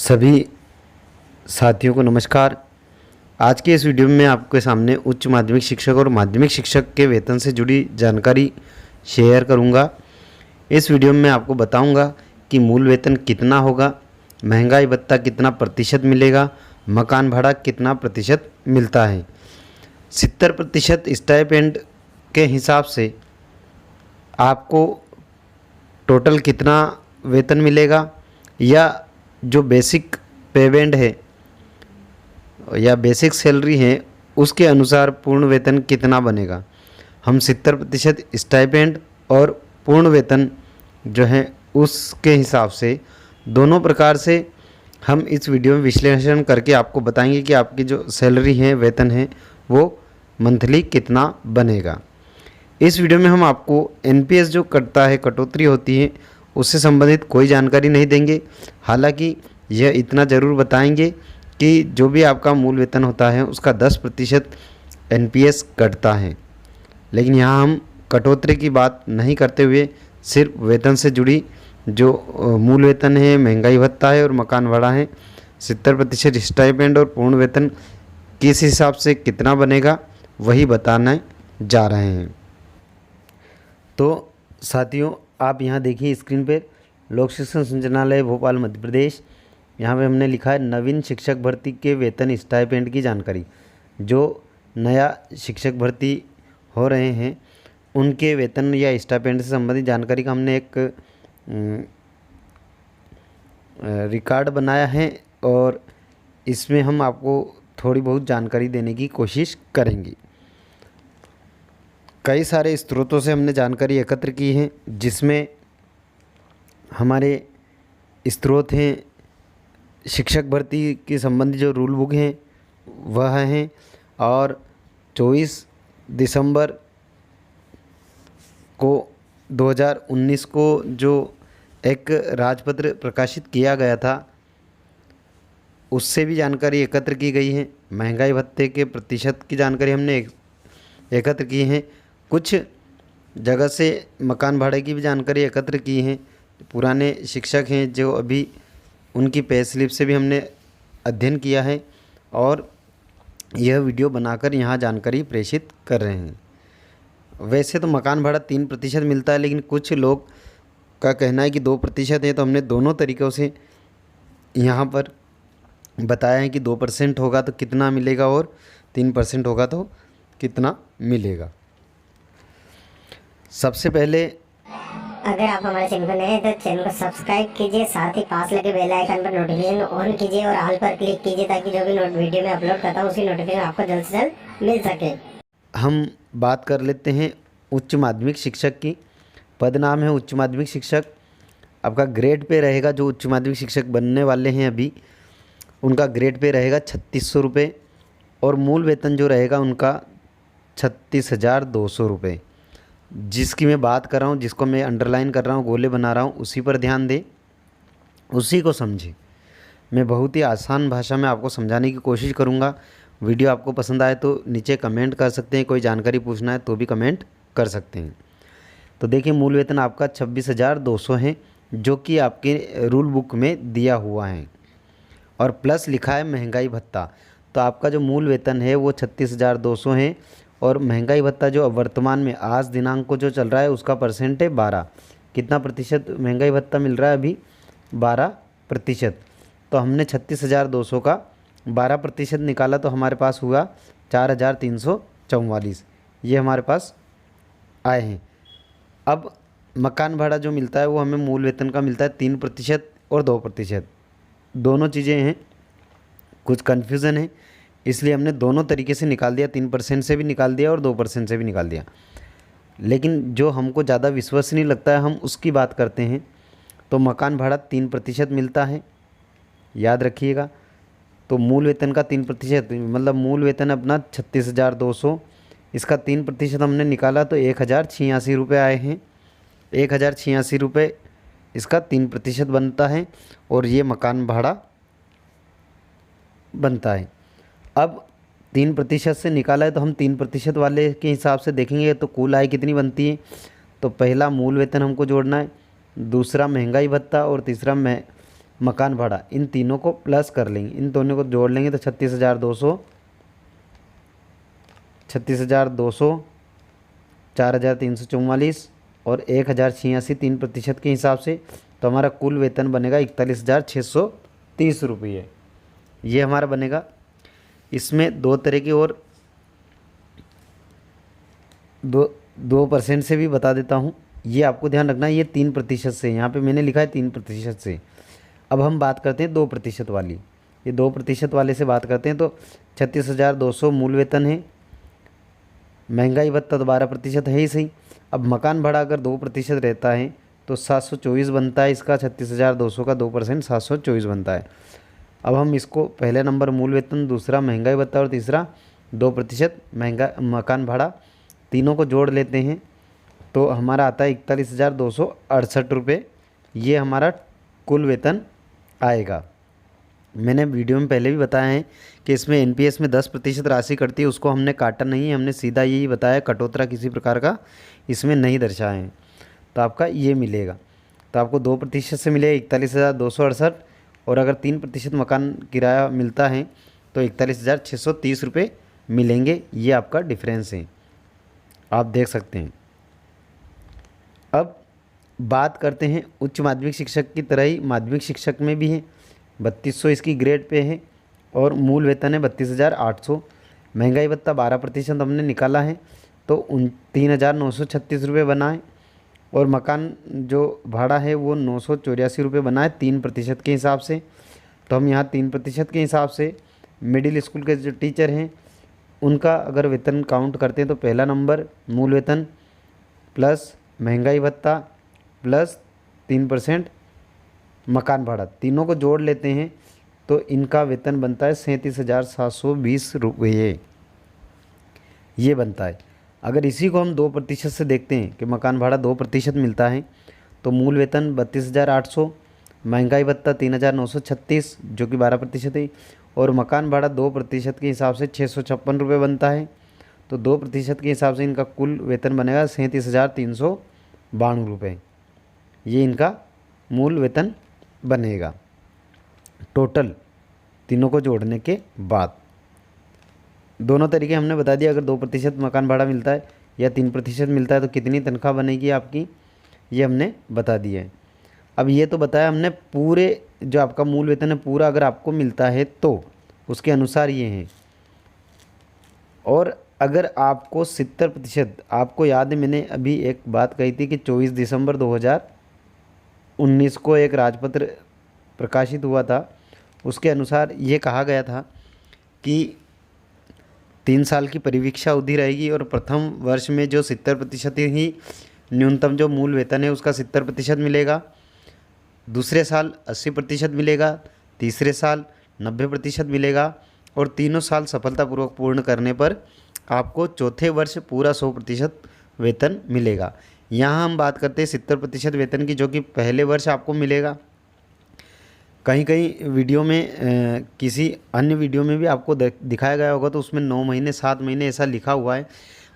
सभी साथियों को नमस्कार। आज के इस वीडियो में आपके सामने उच्च माध्यमिक शिक्षक और माध्यमिक शिक्षक के वेतन से जुड़ी जानकारी शेयर करूंगा। इस वीडियो में आपको बताऊंगा कि मूल वेतन कितना होगा, महंगाई भत्ता कितना प्रतिशत मिलेगा, मकान भाड़ा कितना प्रतिशत मिलता है। 70% स्टाइपेंड के हिसाब से आपको टोटल कितना वेतन मिलेगा, या जो बेसिक पेमेंट है या बेसिक सैलरी है उसके अनुसार पूर्ण वेतन कितना बनेगा। हम 70% स्टाइपेंड और पूर्ण वेतन जो है उसके हिसाब से दोनों प्रकार से हम इस वीडियो में विश्लेषण करके आपको बताएंगे कि आपकी जो सैलरी है, वेतन है, वो मंथली कितना बनेगा। इस वीडियो में हम आपको एनपीएस जो कटता है, कटौती होती है, उससे संबंधित कोई जानकारी नहीं देंगे। हालांकि यह इतना ज़रूर बताएंगे कि जो भी आपका मूल वेतन होता है उसका 10% एनपीएस कटता है। लेकिन यहाँ हम कटौती की बात नहीं करते हुए सिर्फ वेतन से जुड़ी जो मूल वेतन है, महंगाई भत्ता है और मकान भाड़ा है, 70% स्टाइपेंड और पूर्ण वेतन किस हिसाब से कितना बनेगा वही बताने जा रहे हैं। तो साथियों, आप यहाँ देखिए स्क्रीन पर लोक शिक्षण संचालनालय भोपाल मध्य प्रदेश, यहाँ पे हमने लिखा है नवीन शिक्षक भर्ती के वेतन स्टाइपेंड की जानकारी। जो नया शिक्षक भर्ती हो रहे हैं उनके वेतन या स्टाइपेंड से संबंधित जानकारी का हमने एक रिकॉर्ड बनाया है और इसमें हम आपको थोड़ी बहुत जानकारी देने की कोशिश करेंगे। कई सारे स्रोतों से हमने जानकारी एकत्र की है, जिसमें हमारे स्रोत हैं शिक्षक भर्ती के संबंधी जो रूल बुक हैं वह हैं, और 24 दिसंबर को 2019 को जो एक राजपत्र प्रकाशित किया गया था उससे भी जानकारी एकत्र की गई है। महंगाई भत्ते के प्रतिशत की जानकारी हमने एकत्र की है। कुछ जगह से मकान भाड़े की भी जानकारी एकत्र की है। पुराने शिक्षक हैं जो अभी, उनकी पे स्लिप से भी हमने अध्ययन किया है और यह वीडियो बनाकर यहाँ जानकारी प्रेषित कर रहे हैं। वैसे तो मकान भाड़ा 3% मिलता है, लेकिन कुछ लोग का कहना है कि 2% है, तो हमने दोनों तरीक़ों से यहाँ पर बताया है कि 2% होगा तो कितना मिलेगा और 3% होगा तो कितना मिलेगा। सबसे पहले अगर आप हमारे चैनल पर नए हैं तो चैनल को सब्सक्राइब कीजिए, साथ ही पास लगे बेल आइकन पर नोटिफिकेशन ऑन कीजिए और ऑल पर क्लिक कीजिए ताकि जो भी वीडियो में अपलोड करता हूँ उसकी नोटिफिकेशन आपको जल्द से जल्द मिल सके। हम बात कर लेते हैं उच्च माध्यमिक शिक्षक की। पद नाम है उच्च माध्यमिक शिक्षक। आपका ग्रेड पे रहेगा, जो उच्च माध्यमिक शिक्षक बनने वाले हैं अभी उनका ग्रेड पे रहेगा 3600 रुपये, और मूल वेतन जो रहेगा उनका 36,200 रुपये। जिसकी मैं बात कर रहा हूँ, जिसको मैं अंडरलाइन कर रहा हूँ, गोले बना रहा हूँ, उसी पर ध्यान दें, उसी को समझें। मैं बहुत ही आसान भाषा में आपको समझाने की कोशिश करूँगा। वीडियो आपको पसंद आए तो नीचे कमेंट कर सकते हैं, कोई जानकारी पूछना है तो भी कमेंट कर सकते हैं। तो देखिए, मूल वेतन आपका 26,200 है, जो कि आपके रूल बुक में दिया हुआ है, और प्लस लिखा है महंगाई भत्ता। तो आपका जो मूल वेतन है वो 36,200 है, और महंगाई भत्ता जो वर्तमान में आज दिनांक को जो चल रहा है उसका परसेंट है 12। कितना प्रतिशत महंगाई भत्ता मिल रहा है अभी? 12%। तो हमने 36,200 का 12% निकाला तो हमारे पास हुआ 4,344। ये हमारे पास आए हैं। अब मकान भाड़ा जो मिलता है वो हमें मूल वेतन का मिलता है 3% और 2%। दोनों चीज़ें हैं, कुछ कन्फ्यूज़न है, इसलिए हमने दोनों तरीके से निकाल दिया। 3% से भी निकाल दिया और 2% से भी निकाल दिया। लेकिन जो हमको ज़्यादा विश्वसनीय लगता है हम उसकी बात करते हैं। तो मकान भाड़ा 3% मिलता है, याद रखिएगा। तो मूल वेतन का 3%, मतलब मूल वेतन अपना 36,200, इसका 3% हमने निकाला तो 1,086 रुपये आए हैं। 1,086 रुपये इसका 3% बनता है, और ये मकान भाड़ा बनता है। अब 3% से निकाला है तो हम 3% वाले के हिसाब से देखेंगे तो कुल आय कितनी बनती है। तो पहला मूल वेतन हमको जोड़ना है, दूसरा महंगाई भत्ता, और तीसरा मकान भाड़ा, इन तीनों को प्लस कर लेंगे, इन दोनों को जोड़ लेंगे तो 36,200, 36,200, 4,344 और 1,086 3% के हिसाब से, तो हमारा कुल वेतन बनेगा 41,630 रुपये। ये हमारा बनेगा। इसमें दो तरह की और 2% से भी बता देता हूँ। ये आपको ध्यान रखना है, ये 3% से, यहाँ पे मैंने लिखा है 3% से। अब हम बात करते हैं 2% वाली। ये 2% वाले से बात करते हैं तो 36,200 मूल वेतन है, महंगाई भत्ता तो 12% है ही सही। अब मकान भाड़ा अगर 2% रहता है तो 724 बनता है इसका, 36,200 का 2% 724 बनता है। अब हम इसको पहले नंबर मूल वेतन, दूसरा महंगाई भत्ता और तीसरा 2% महंगा मकान भाड़ा, तीनों को जोड़ लेते हैं तो हमारा आता है 41,268 रुपये। ये हमारा कुल वेतन आएगा। मैंने वीडियो में पहले भी बताया है कि इसमें एनपीएस में 10% राशि कटती है, उसको हमने काटा नहीं है, हमने सीधा यही बताया, कटौतरा किसी प्रकार का इसमें नहीं दर्शाए हैं। तो आपका ये मिलेगा, तो आपको 2% से मिलेगा 41,268, और अगर 3% मकान किराया मिलता है तो 41,630 रुपये मिलेंगे। ये आपका डिफरेंस है, आप देख सकते हैं। अब बात करते हैं उच्च माध्यमिक शिक्षक की तरह ही माध्यमिक शिक्षक में भी है, 3200 इसकी ग्रेड पे है और मूल वेतन है 32,800। महंगाई भत्ता 12% हमने निकाला है तो 3,936 रुपये बना है, और मकान जो भाड़ा है वो 984 रुपये बना है 3% के हिसाब से। तो हम यहाँ 3% के हिसाब से मिडिल स्कूल के जो टीचर हैं उनका अगर वेतन काउंट करते हैं तो पहला नंबर मूल वेतन प्लस महंगाई भत्ता प्लस 3% मकान भाड़ा, तीनों को जोड़ लेते हैं तो इनका वेतन बनता है 37,720 रुपये, ये बनता है। अगर इसी को हम 2% से देखते हैं कि मकान भाड़ा 2% मिलता है तो मूल वेतन 32,800, महंगाई भत्ता 3,936 जो कि 12% है, और मकान भाड़ा 2% के हिसाब से 656 रुपये बनता है। तो 2% के हिसाब से इनका कुल वेतन बनेगा 37,392 रुपये। ये इनका मूल वेतन बनेगा टोटल तीनों को जोड़ने के बाद। दोनों तरीके हमने बता दिया, अगर 2% मकान भाड़ा मिलता है या 3% मिलता है तो कितनी तनख्वाह बनेगी आपकी, ये हमने बता दिया है। अब ये तो बताया हमने पूरे जो आपका मूल वेतन है पूरा अगर आपको मिलता है तो उसके अनुसार ये हैं। और अगर आपको 70%, आपको याद है मैंने अभी एक बात कही थी कि 24 दिसंबर 2019 को एक राजपत्र प्रकाशित हुआ था, उसके अनुसार ये कहा गया था कि 3 साल की परिवीक्षा अवधि रहेगी और प्रथम वर्ष में जो 70% ही न्यूनतम जो मूल वेतन है उसका 70% मिलेगा, दूसरे साल 80% मिलेगा, तीसरे साल 90% मिलेगा, और तीनों साल सफलतापूर्वक पूर्ण करने पर आपको चौथे वर्ष पूरा 100% वेतन मिलेगा। यहाँ हम बात करते हैं 70% वेतन की, जो कि पहले वर्ष आपको मिलेगा। कहीं कहीं वीडियो में किसी अन्य वीडियो में भी आपको दिखाया गया होगा तो उसमें 9 महीने 7 महीने ऐसा लिखा हुआ है।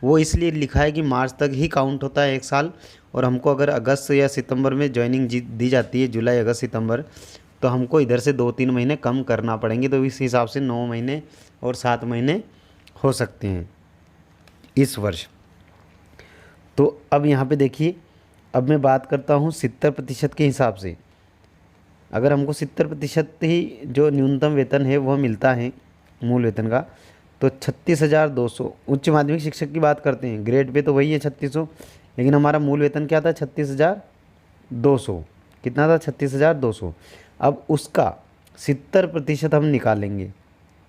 वो इसलिए लिखा है कि मार्च तक ही काउंट होता है 1 साल, और हमको अगर अगस्त या सितंबर में ज्वाइनिंग दी जाती है, जुलाई अगस्त सितंबर, तो हमको इधर से 2-3 महीने कम करना पड़ेंगे। तो इस हिसाब से 9 महीने और 7 महीने हो सकते हैं इस वर्ष। तो अब यहाँ पे देखिए, अब मैं बात करता हूँ 70% के हिसाब से। अगर हमको 70% ही जो न्यूनतम वेतन है वह मिलता है मूल वेतन का, तो 36,200। उच्च माध्यमिक शिक्षक की बात करते हैं, ग्रेड पे तो वही है 3600, लेकिन हमारा मूल वेतन क्या था 36,200। कितना था 36,200। अब उसका 70% हम निकालेंगे,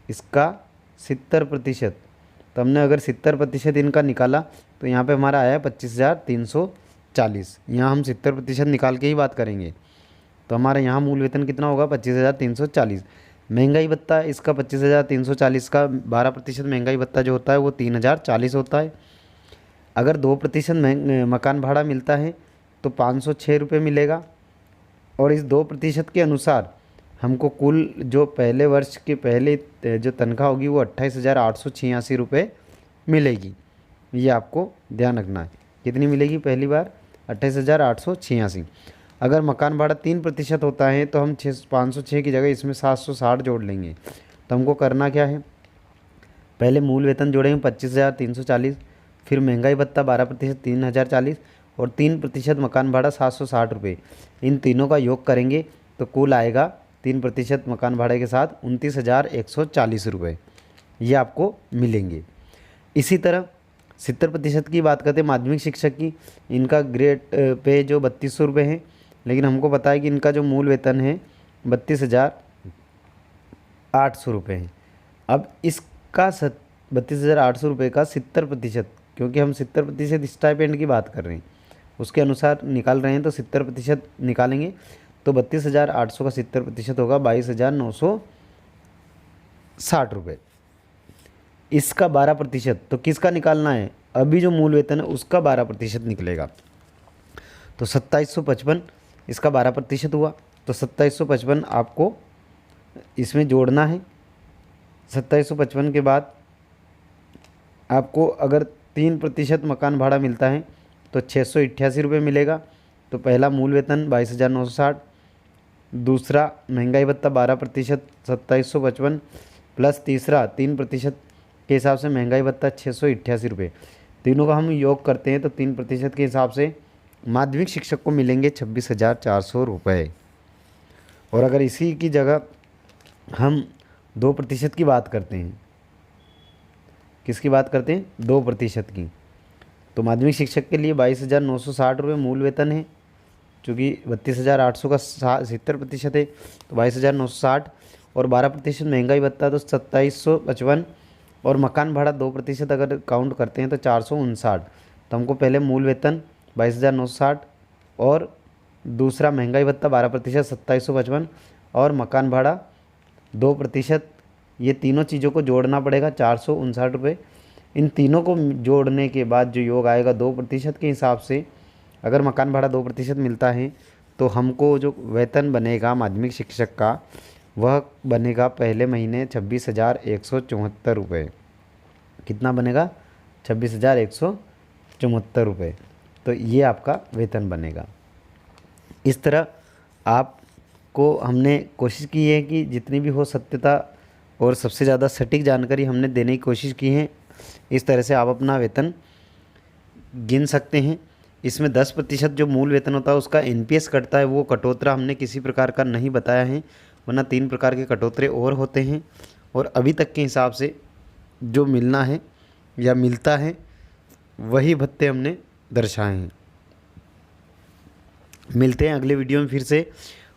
इसका 70%। तो हमने अगर 70% इनका निकाला तो यहाँ पे हमारा आया 25,340। यहाँ हम 70% निकाल के ही बात करेंगे तो हमारा यहाँ मूल वेतन कितना होगा 25,340। महंगाई भत्ता इसका 25,340 का 12% महंगाई भत्ता जो होता है वो 3,040 होता है। अगर 2% मकान भाड़ा मिलता है तो 506 रुपये मिलेगा, और इस 2% के अनुसार हमको कुल जो पहले वर्ष के पहले जो तनख्वाह होगी वो 28,886 रुपये मिलेगी। ये आपको ध्यान रखना है, कितनी मिलेगी पहली बार 28,886। अगर मकान भाड़ा 3% होता है तो हम 506 की जगह इसमें 760 जोड़ लेंगे। तो हमको करना क्या है, पहले मूल वेतन जोड़ेंगे 25,340, फिर महंगाई भत्ता 12% 3,040 और 3% मकान भाड़ा 760 रुपये। इन तीनों का योग करेंगे तो कुल आएगा 3% मकान भाड़े के साथ 29,140 रुपये, ये आपको मिलेंगे। इसी तरह 70% की बात करते हैं माध्यमिक शिक्षक की, इनका ग्रेड पे जो 3200 रुपये है, लेकिन हमको पता है कि इनका जो मूल वेतन है 32,800 रुपये है। अब इसका 32,800 रुपये का 70%, क्योंकि हम 70% स्टाइपेंड की बात कर रहे हैं उसके अनुसार निकाल रहे हैं, तो 70% निकालेंगे तो 32,800 का 70% होगा 22,960 रुपये। इसका 12%, तो किसका निकालना है, अभी जो मूल वेतन है उसका 12% निकलेगा। तो 2755 इसका 12% हुआ, तो 2755 आपको इसमें जोड़ना है। 2755 के बाद आपको अगर 3% मकान भाड़ा मिलता है तो 688 रुपये मिलेगा। तो पहला मूल वेतन 22,960, दूसरा महंगाई भत्ता 12% 2755 प्लस तीसरा 3% के हिसाब से महंगाई भत्ता 688 रुपये। तीनों का हम योग करते हैं तो 3% के हिसाब से माध्यमिक शिक्षक को मिलेंगे 26,400 रुपये। और अगर इसी की जगह हम 2% की बात करते हैं, किसकी बात करते हैं, 2% की, तो माध्यमिक शिक्षक के लिए 22,960 रुपये मूल वेतन है, चूँकि 32,800 का 70% है तो 22,960 और 12% महंगाई भत्ता तो 2755 और मकान भाड़ा 2% अगर काउंट करते हैं तो 459। तो हमको पहले मूल वेतन 22,960 और दूसरा महंगाई भत्ता 12% 2755 और मकान भाड़ा 2%, ये तीनों चीज़ों को जोड़ना पड़ेगा 459 रुपये। इन तीनों को जोड़ने के बाद जो योग आएगा 2% के हिसाब से, अगर मकान भाड़ा 2% मिलता है तो हमको जो वेतन बनेगा माध्यमिक शिक्षक का वह बनेगा पहले महीने 26,174 रुपये। कितना बनेगा, 26,174 रुपये। तो ये आपका वेतन बनेगा। इस तरह आपको हमने कोशिश की है कि जितनी भी हो सत्यता और सबसे ज़्यादा सटीक जानकारी हमने देने की कोशिश की है। इस तरह से आप अपना वेतन गिन सकते हैं। इसमें 10% जो मूल वेतन होता है उसका NPS कटता है, वो कटौतरा हमने किसी प्रकार का नहीं बताया है, वरना 3 प्रकार के कटौतरे और होते हैं। और अभी तक के हिसाब से जो मिलना है या मिलता है वही भत्ते हमने दर्शाए हैं। मिलते हैं अगले वीडियो में फिर से,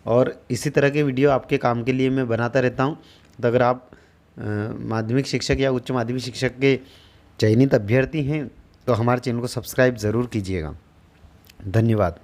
और इसी तरह के वीडियो आपके काम के लिए मैं बनाता रहता हूं। तो अगर आप माध्यमिक शिक्षक या उच्च माध्यमिक शिक्षक के चयनित अभ्यर्थी हैं तो हमारे चैनल को सब्सक्राइब ज़रूर कीजिएगा। धन्यवाद।